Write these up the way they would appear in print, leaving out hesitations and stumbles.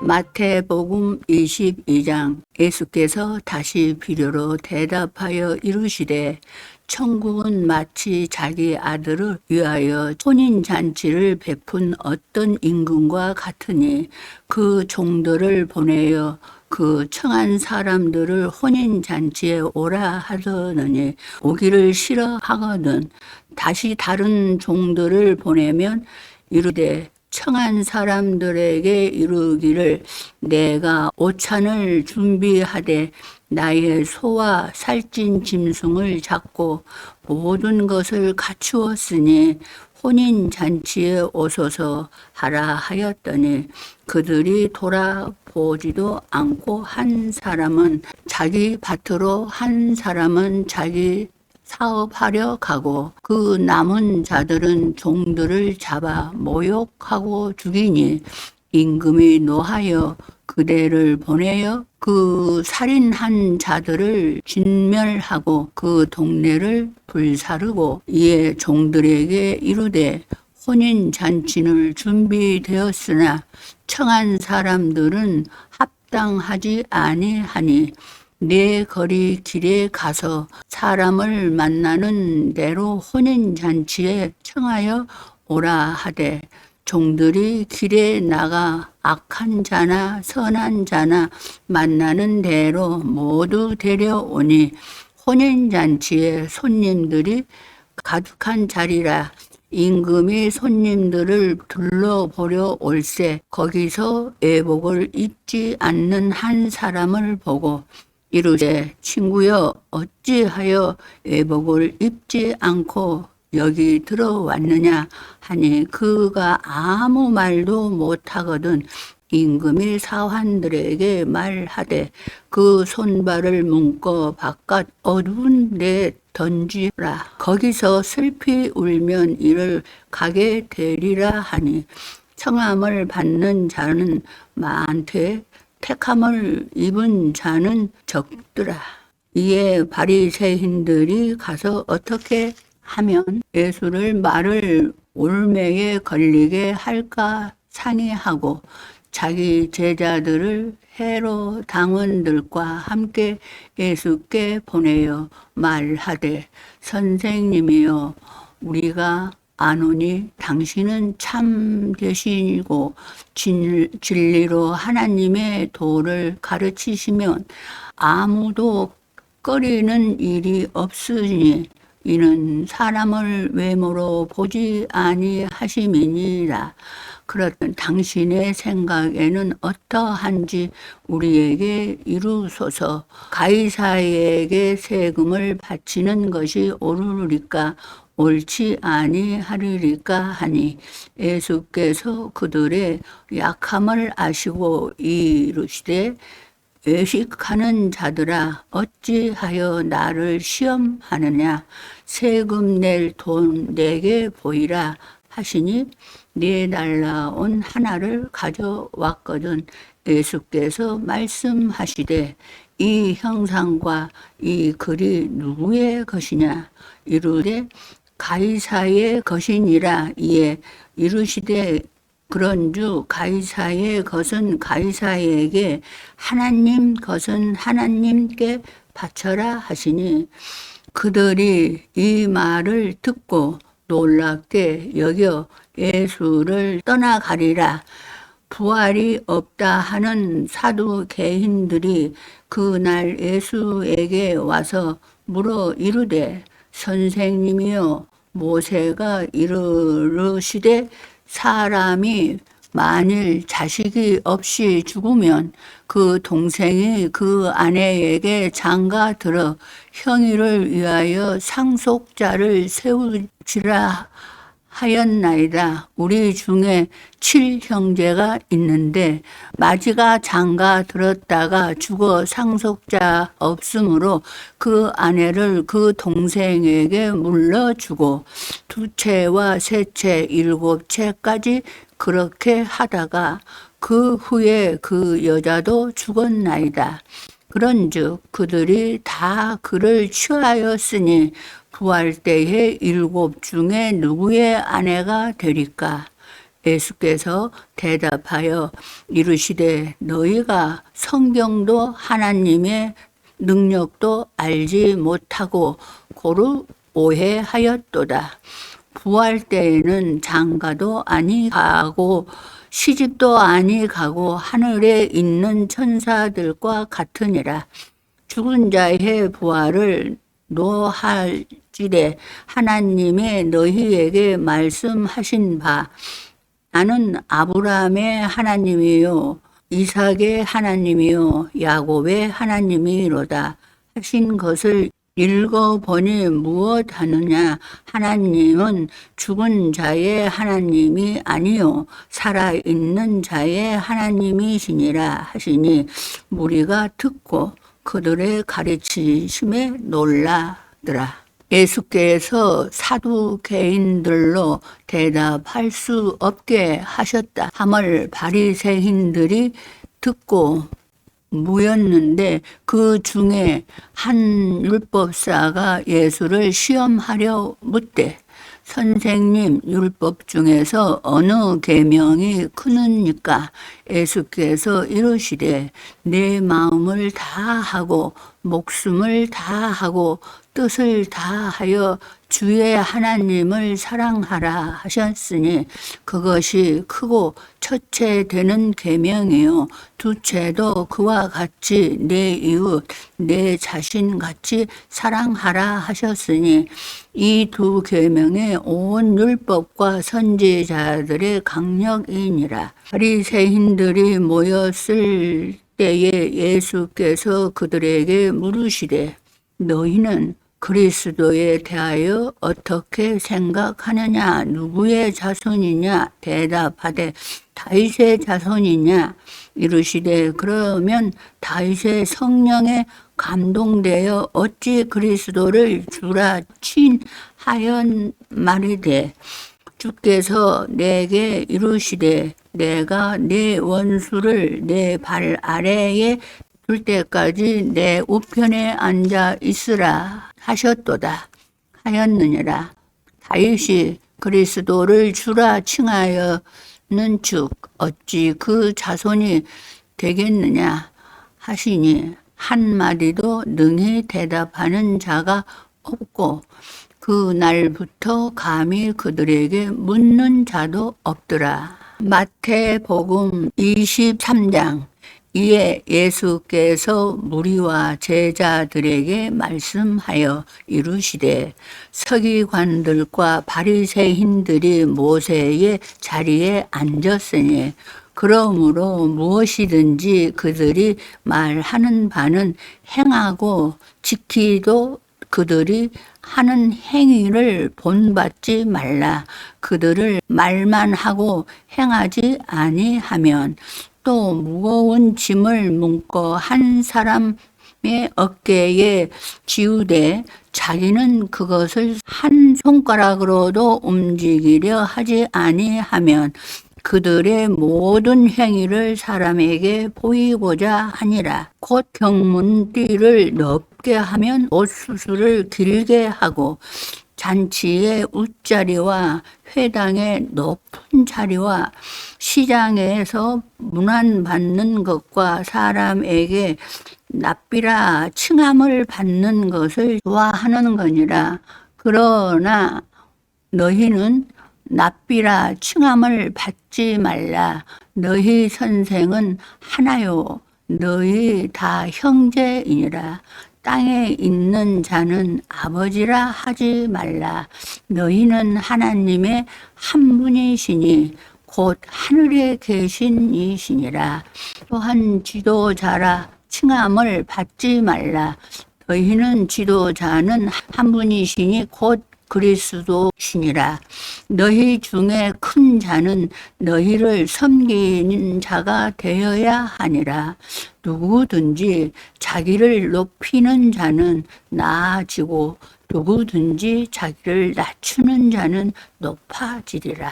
마태복음 22장. 예수께서 다시 비료로 대답하여 이르시되 천국은 마치 자기 아들을 위하여 혼인잔치를 베푼 어떤 임금과 같으니 그 종들을 보내어 그 청한 사람들을 혼인잔치에 오라 하더니 오기를 싫어하거든 다시 다른 종들을 보내면 이르되 청한 사람들에게 이르기를 내가 오찬을 준비하되 나의 소와 살찐 짐승을 잡고 모든 것을 갖추었으니 혼인잔치에 오소서 하라 하였더니 그들이 돌아보지도 않고 한 사람은 자기 밭으로 한 사람은 자기 사업하려 가고 그 남은 자들은 종들을 잡아 모욕하고 죽이니 임금이 노하여 그대를 보내어 그 살인한 자들을 진멸하고 그 동네를 불사르고 이에 종들에게 이르되 혼인잔치는 준비되었으나 청한 사람들은 합당하지 아니하니 내 거리 길에 가서 사람을 만나는 대로 혼인잔치에 청하여 오라 하되 종들이 길에 나가 악한 자나 선한 자나 만나는 대로 모두 데려오니 혼인잔치에 손님들이 가득한 자리라. 임금이 손님들을 둘러보려 올세 거기서 예복을 입지 않는 한 사람을 보고 이르되 친구여 어찌하여 예복을 입지 않고 여기 들어왔느냐 하니 그가 아무 말도 못하거든 임금이 사환들에게 말하되 그 손발을 묶어 바깥 어두운 데 던지라. 거기서 슬피 울면 이를 가게 되리라 하니 청함을 받는 자는 많되 택함을 입은 자는 적더라. 이에 바리새인들이 가서 어떻게 하면 예수를 말을 올매에 걸리게 할까 상의하고 자기 제자들을 헤롯 당원들과 함께 예수께 보내어 말하되 선생님이여 우리가 아노니 당신은 참 되시고 진리로 하나님의 도를 가르치시면 아무도 꺼리는 일이 없으니 이는 사람을 외모로 보지 아니하심이니라. 그렇든 당신의 생각에는 어떠한지 우리에게 이루소서. 가이사에게 세금을 바치는 것이 옳으리까 옳지 아니하리까 하니 예수께서 그들의 약함을 아시고 이르시되 외식하는 자들아 어찌하여 나를 시험하느냐 세금 낼 돈 내게 보이라 하시니 네 날라온 하나를 가져왔거든. 예수께서 말씀하시되 이 형상과 이 글이 누구의 것이냐 이르되 가이사의 것이니라. 이에 이르시되 그런즉 가이사의 것은 가이사에게 하나님 것은 하나님께 바쳐라 하시니 그들이 이 말을 듣고 놀랍게 여겨 예수를 떠나가리라. 부활이 없다 하는 사두개인들이 그날 예수에게 와서 물어 이르되 선생님이여 모세가 이르시되 사람이 만일 자식이 없이 죽으면 그 동생이 그 아내에게 장가들어 형이를 위하여 상속자를 세우지라 하였나이다. 우리 중에 7형제가 있는데 마지가 장가 들었다가 죽어 상속자 없으므로 그 아내를 그 동생에게 물러주고 두채와 세채 7채까지 그렇게 하다가 그 후에 그 여자도 죽었나이다. 그런즉 그들이 다 그를 취하였으니 부활 때에 7 중에 누구의 아내가 되리까? 예수께서 대답하여 이르시되 너희가 성경도 하나님의 능력도 알지 못하고 고루 오해하였도다. 부활 때에는 장가도 아니 가고 시집도 아니 가고 하늘에 있는 천사들과 같으니라. 죽은 자의 부활을 노할지래 하나님의 너희에게 말씀하신 바 나는 아브라함의 하나님이요 이삭의 하나님이요 야곱의 하나님이로다 하신 것을 읽어보니 무엇하느냐. 하나님은 죽은 자의 하나님이 아니요 살아있는 자의 하나님이시니라 하시니 무리가 듣고 그들의 가르치심에 놀라더라. 예수께서 사두개인들로 대답할 수 없게 하셨다 함을 바리새인들이 듣고 모였는데 그 중에 한 율법사가 예수를 시험하려 묻되 선생님 율법 중에서 어느 계명이 크느니까. 예수께서 이르시되 내 마음을 다하고 목숨을 다하고 뜻을 다하여 주의 하나님을 사랑하라 하셨으니 그것이 크고 첫째 되는 계명이요 두째도 그와 같이 내 이웃 내 자신 같이 사랑하라 하셨으니 이 두 계명의 온 율법과 선지자들의 강력이니라. 바리새인들이 모였을 때에 예수께서 그들에게 물으시되 너희는 그리스도에 대하여 어떻게 생각하느냐. 누구의 자손이냐. 대답하되 다윗의 자손이냐. 이르시되 그러면 다윗의 성령에 감동되어 어찌 그리스도를 주라 칭하연 말이되 주께서 내게 이르시되 내가 내 원수를 내 발 아래에 둘 때까지 내 우편에 앉아 있으라 하셨도다 하였느니라. 다윗이 그리스도를 주라 칭하여는 즉 어찌 그 자손이 되겠느냐 하시니 한마디도 능히 대답하는 자가 없고 그 날부터 감히 그들에게 묻는 자도 없더라. 마태복음 23장. 이에 예수께서 무리와 제자들에게 말씀하여 이르시되 서기관들과 바리새인들이 모세의 자리에 앉았으니 그러므로 무엇이든지 그들이 말하는 바는 행하고 지키도 그들이 하는 행위를 본받지 말라. 그들을 말만 하고 행하지 아니하면 또 무거운 짐을 묶어 한 사람의 어깨에 지우되 자기는 그것을 한 손가락으로도 움직이려 하지 아니하면 그들의 모든 행위를 사람에게 보이고자 하니라. 곧 경문띠를 넓게 하면 옷수술을 길게 하고 잔치의 웃자리와 회당의 높은 자리와 시장에서 문안받는 것과 사람에게 납비라 칭함을 받는 것을 좋아하는 거니라. 그러나 너희는 납비라 칭함을 받지 말라. 너희 선생은 하나요. 너희 다 형제이니라. 땅에 있는 자는 아버지라 하지 말라. 너희는 하나님의 한 분이시니 곧 하늘에 계신 이시니라. 또한 지도자라 칭함을 받지 말라. 너희는 지도자는 한 분이시니 곧 그리스도시니라. 너희 중에 큰 자는 너희를 섬기는 자가 되어야 하니라. 누구든지 자기를 높이는 자는 나아지고 누구든지 자기를 낮추는 자는 높아지리라.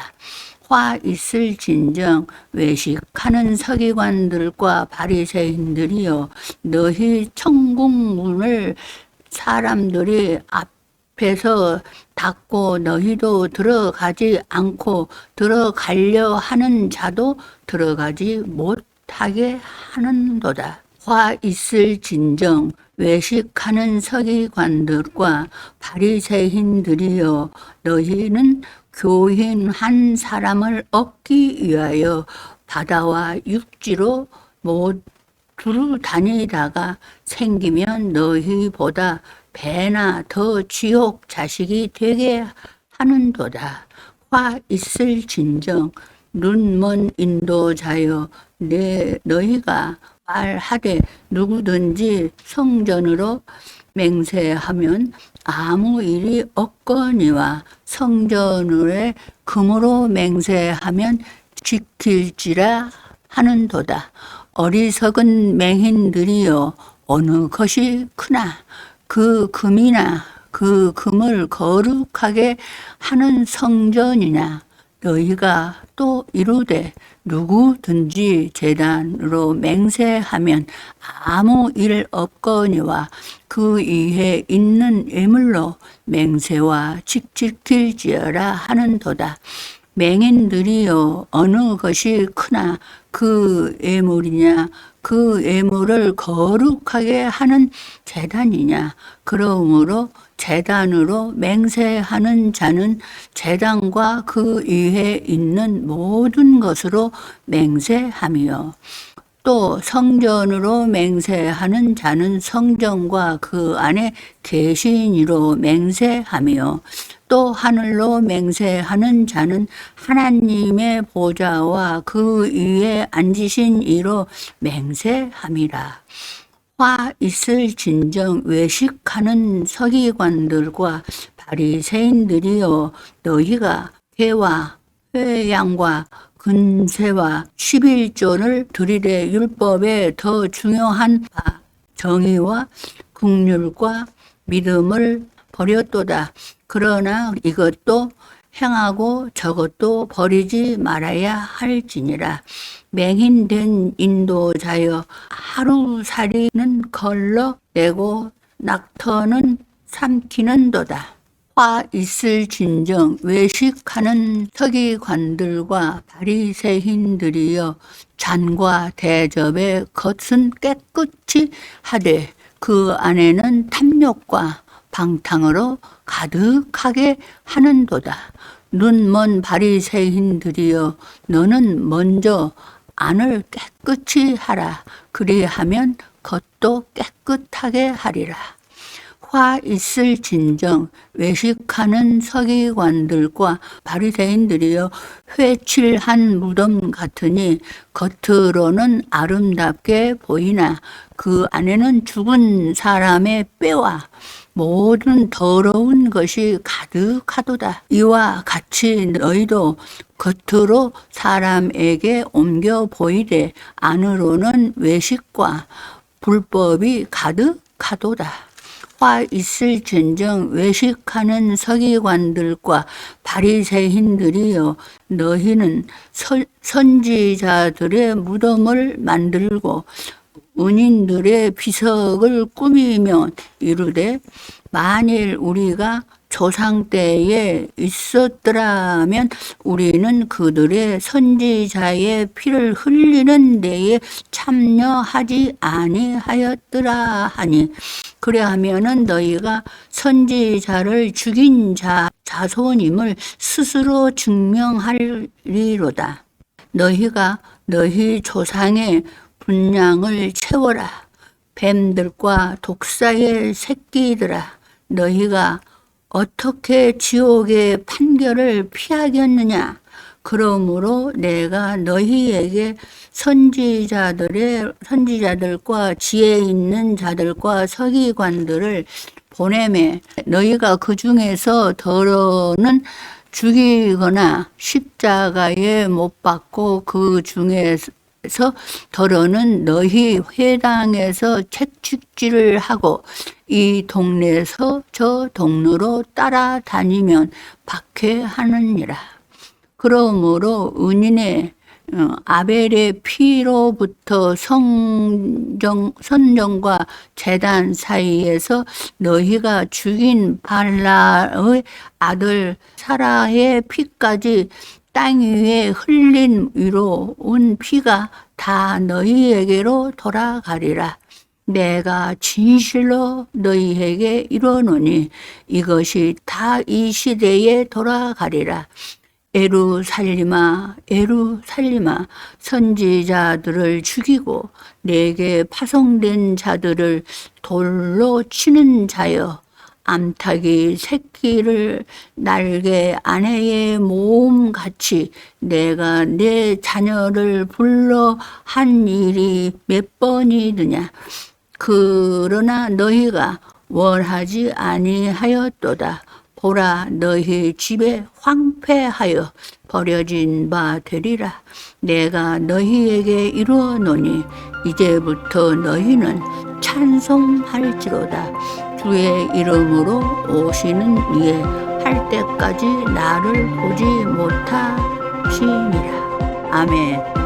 화 있을진정 외식하는 서기관들과 바리새인들이여 너희 천국문을 사람들이 앞에서 닫고 너희도 들어가지 않고 들어가려 하는 자도 들어가지 못하게 하는도다. 화 있을진정 외식하는 서기관들과 바리새인들이여, 너희는 교인 한 사람을 얻기 위하여 바다와 육지로 두루 다니다가 생기면 너희보다 배나 더 지옥 자식이 되게 하는도다. 화 있을진정 눈먼 인도자여, 너희가 말하되 누구든지 성전으로 맹세하면 아무 일이 없거니와 성전에 금으로 맹세하면 지킬지라 하는도다. 어리석은 맹인들이여, 어느 것이 크나 그 금이나 그 금을 거룩하게 하는 성전이냐. 너희가 또 이르되 누구든지 제단으로 맹세하면 아무 일 없거니와 그 이에 있는 예물로 맹세와 지킬지어라 하는도다. 맹인들이여, 어느 것이 크나 그 예물이냐. 그 예물을 거룩하게 하는 제단이냐. 그러므로 제단으로 맹세하는 자는 제단과 그 위에 있는 모든 것으로 맹세하며, 또 성전으로 맹세하는 자는 성전과 그 안에 계신 이로 맹세하며, 또 하늘로 맹세하는 자는 하나님의 보좌와 그 위에 앉으신 이로 맹세함이라. 화 있을진정 외식하는 서기관들과 바리새인들이여, 너희가 회와 회양과 근세와 11조를 드리되 율법에 더 중요한 바 정의와 긍휼과 믿음을 버렸도다. 그러나 이것도 행하고 저것도 버리지 말아야 할지니라. 맹인된 인도자여, 하루살이는 걸러내고 낙터는 삼키는도다. 화 있을진정 외식하는 서기관들과 바리새인들이여, 잔과 대접의 겉은 깨끗이 하되 그 안에는 탐욕과 방탕으로 가득하게 하는도다. 눈먼 바리새인들이여, 너는 먼저 안을 깨끗이 하라. 그리하면 겉도 깨끗하게 하리라. 화 있을진정 외식하는 서기관들과 바리새인들이여, 회칠한 무덤 같으니 겉으로는 아름답게 보이나 그 안에는 죽은 사람의 뼈와 모든 더러운 것이 가득하도다. 이와 같이 너희도 겉으로 사람에게 옮겨 보이되 안으로는 외식과 불법이 가득하도다. 화 있을진정 외식하는 서기관들과 바리새인들이여, 너희는 선지자들의 무덤을 만들고 은인들의 비석을 꾸미며 이르되, 만일 우리가 조상 때에 있었더라면 우리는 그들의 선지자의 피를 흘리는 데에 참여하지 아니하였더라 하니, 그래하면은 너희가 선지자를 죽인 자손임을 스스로 증명하리로다. 너희가 너희 조상의 분량을 채워라. 뱀들과 독사의 새끼들아, 너희가 어떻게 지옥의 판결을 피하겠느냐. 그러므로 내가 너희에게 선지자들과 지혜 있는 자들과 서기관들을 보내매, 너희가 그 중에서 더러는 죽이거나 십자가에 못 박고 그 중에서 더러는 너희 회당에서 채찍질을 하고 이 동네에서 저 동네로 따라다니면 박해하느니라. 그러므로 은인의 아벨의 피로부터 선정과 제단 사이에서 너희가 죽인 발라의 아들 사라의 피까지 땅 위에 흘린 위로 온 피가 다 너희에게로 돌아가리라. 내가 진실로 너희에게 이르노니 이것이 다 이 시대에 돌아가리라. 에루살림아, 에루살림아, 선지자들을 죽이고 내게 파송된 자들을 돌로 치는 자여, 암탉이 새끼를 날개 아내의 모음같이 내가 내 자녀를 불러 한 일이 몇 번이느냐. 그러나 너희가 원하지 아니하였도다. 보라, 너희 집에 황폐하여 버려진 바 되리라. 내가 너희에게 이루어노니 이제부터 너희는 찬송할지로다. 주의 이름으로 오시는 이에 할 때까지 나를 보지 못하시니라. 아멘.